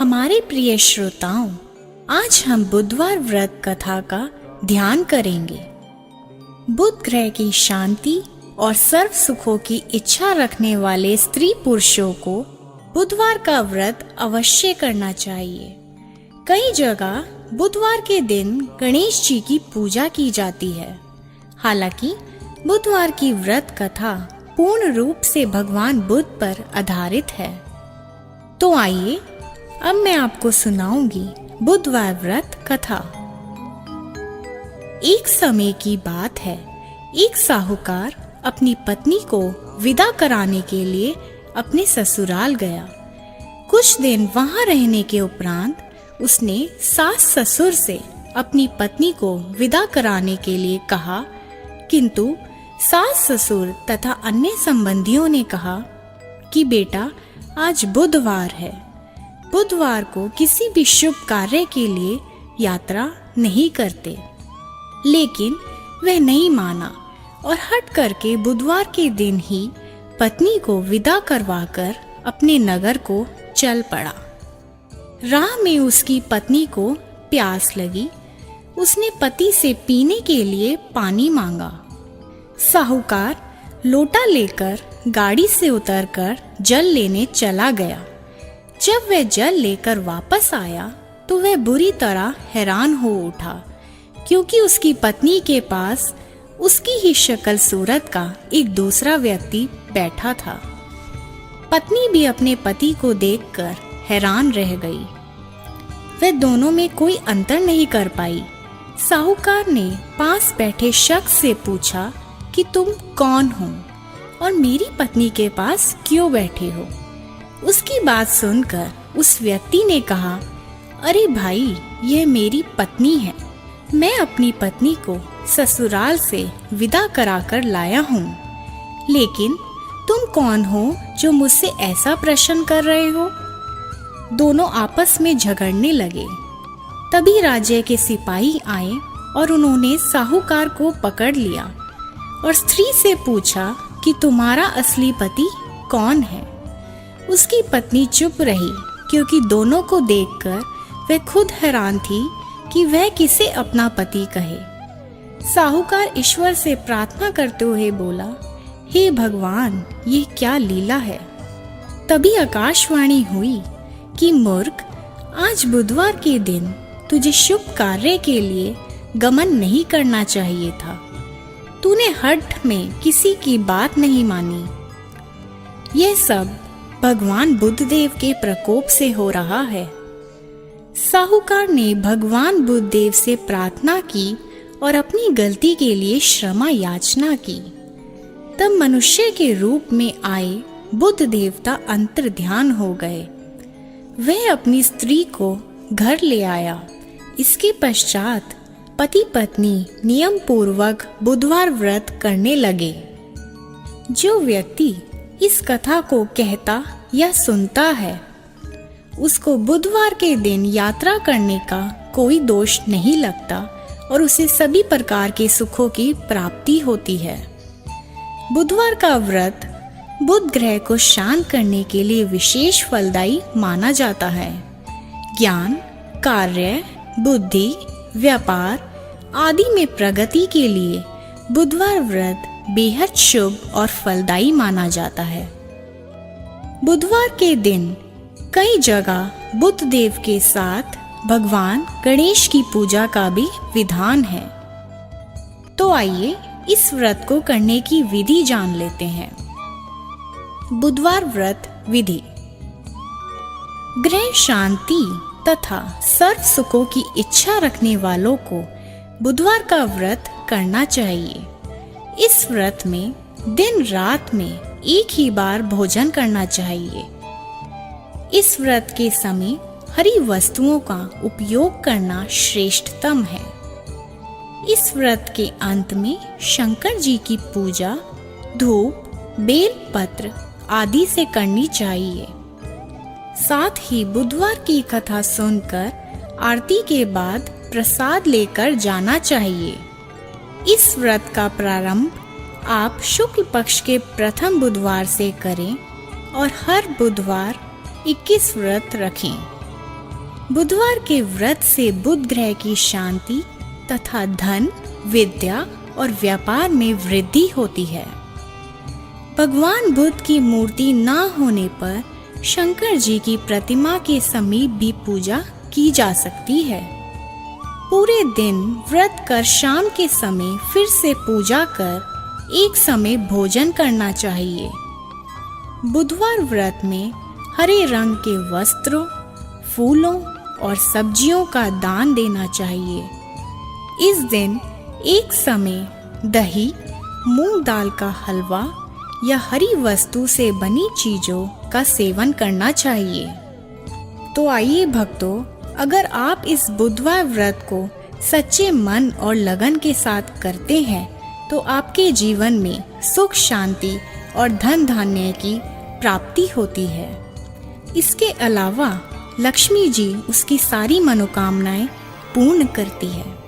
हमारे प्रिय श्रोताओं, आज हम बुधवार व्रत कथा का ध्यान करेंगे। बुध ग्रह की शांति और सर्व सुखों की इच्छा रखने वाले स्त्री पुरुषों को बुधवार का व्रत अवश्य करना चाहिए। कई जगह बुधवार के दिन गणेश जी की पूजा की जाती है। हालांकि बुधवार की व्रत कथा पूर्ण रूप से भगवान बुध पर आधारित है। तो आइए अब मैं आपको सुनाऊंगी बुधवार व्रत कथा। एक समय की बात है, एक साहूकार अपनी पत्नी को विदा कराने के लिए अपने ससुराल गया। कुछ दिन वहां रहने के उपरांत उसने सास ससुर से अपनी पत्नी को विदा कराने के लिए कहा, किंतु सास ससुर तथा अन्य संबंधियों ने कहा कि बेटा, आज बुधवार है, बुधवार को किसी भी शुभ कार्य के लिए यात्रा नहीं करते। लेकिन वह नहीं माना और हट करके बुधवार के दिन ही पत्नी को विदा करवाकर अपने नगर को चल पड़ा। राह में उसकी पत्नी को प्यास लगी। उसने पति से पीने के लिए पानी मांगा। साहूकार लोटा लेकर गाड़ी से उतरकर जल लेने चला गया। जब वह जल लेकर वापस आया तो वह बुरी तरह हैरान हो उठा, क्योंकि उसकी पत्नी के पास उसकी ही शक्ल सूरत का एक दूसरा व्यक्ति बैठा था। पत्नी भी अपने पति को देखकर हैरान रह गई। वह दोनों में कोई अंतर नहीं कर पाई। साहूकार ने पास बैठे शख्स से पूछा कि तुम कौन हो और मेरी पत्नी के पास क्यों बैठे हो। उसकी बात सुनकर उस व्यक्ति ने कहा, अरे भाई, यह मेरी पत्नी है। मैं अपनी पत्नी को ससुराल से विदा कराकर लाया हूँ। लेकिन तुम कौन हो जो मुझसे ऐसा प्रश्न कर रहे हो। दोनों आपस में झगड़ने लगे। तभी राज्य के सिपाही आए और उन्होंने साहूकार को पकड़ लिया और स्त्री से पूछा कि तुम्हारा असली पति कौन है। उसकी पत्नी चुप रही, क्योंकि दोनों को देखकर वह खुद हैरान थी कि वह किसे अपना पति कहे। साहूकार ईश्वर से प्रार्थना करते हुए बोला, हे भगवान, ये क्या लीला है। तभी आकाशवाणी हुई कि मूर्ख, आज बुधवार के दिन तुझे शुभ कार्य के लिए गमन नहीं करना चाहिए था। तूने हठ में किसी की बात नहीं मानी। यह सब भगवान बुद्धदेव के प्रकोप से हो रहा है। साहूकार ने भगवान बुद्धदेव से प्रार्थना की और अपनी गलती के लिए क्षमा याचना की। तब मनुष्य के रूप में आए बुद्ध देवता अंतर्ध्यान हो गए। वह अपनी स्त्री को घर ले आया। इसके पश्चात पति पत्नी नियम पूर्वक बुधवार व्रत करने लगे। जो व्यक्ति इस कथा को कहता या सुनता है, उसको बुधवार के दिन यात्रा करने का कोई दोष नहीं लगता और उसे सभी प्रकार के सुखों की प्राप्ति होती है। बुधवार का व्रत बुध ग्रह को शांत करने के लिए विशेष फलदायी माना जाता है। ज्ञान, कार्य, बुद्धि, व्यापार आदि में प्रगति के लिए बुधवार व्रत बेहद शुभ और फलदायी माना जाता है। बुधवार के दिन कई जगह बुध देव के साथ भगवान गणेश की पूजा का भी विधान है। तो आइए इस व्रत को करने की विधि जान लेते हैं। बुधवार व्रत विधि। गृह शांति तथा सर्व सुखों की इच्छा रखने वालों को बुधवार का व्रत करना चाहिए। इस व्रत में दिन रात में एक ही बार भोजन करना चाहिए। इस व्रत के समय हरी वस्तुओं का उपयोग करना श्रेष्ठतम है। इस व्रत के अंत में शंकर जी की पूजा धूप, बेल पत्र आदि से करनी चाहिए। साथ ही बुधवार की कथा सुनकर आरती के बाद प्रसाद लेकर जाना चाहिए। इस व्रत का प्रारंभ आप शुक्ल पक्ष के प्रथम बुधवार से करें और हर बुधवार 21 व्रत रखें। बुधवार के व्रत से बुध ग्रह की शांति तथा धन, विद्या और व्यापार में वृद्धि होती है। भगवान बुद्ध की मूर्ति न होने पर शंकर जी की प्रतिमा के समीप भी पूजा की जा सकती है। पूरे दिन व्रत कर शाम के समय फिर से पूजा कर एक समय भोजन करना चाहिए। बुधवार व्रत में हरे रंग के वस्त्रों, फूलों और सब्जियों का दान देना चाहिए। इस दिन एक समय दही, मूंग दाल का हलवा या हरी वस्तु से बनी चीजों का सेवन करना चाहिए। तो आइए भक्तों, अगर आप इस बुधवार व्रत को सच्चे मन और लगन के साथ करते हैं तो आपके जीवन में सुख, शांति और धन धान्य की प्राप्ति होती है। इसके अलावा लक्ष्मी जी उसकी सारी मनोकामनाएं पूर्ण करती है।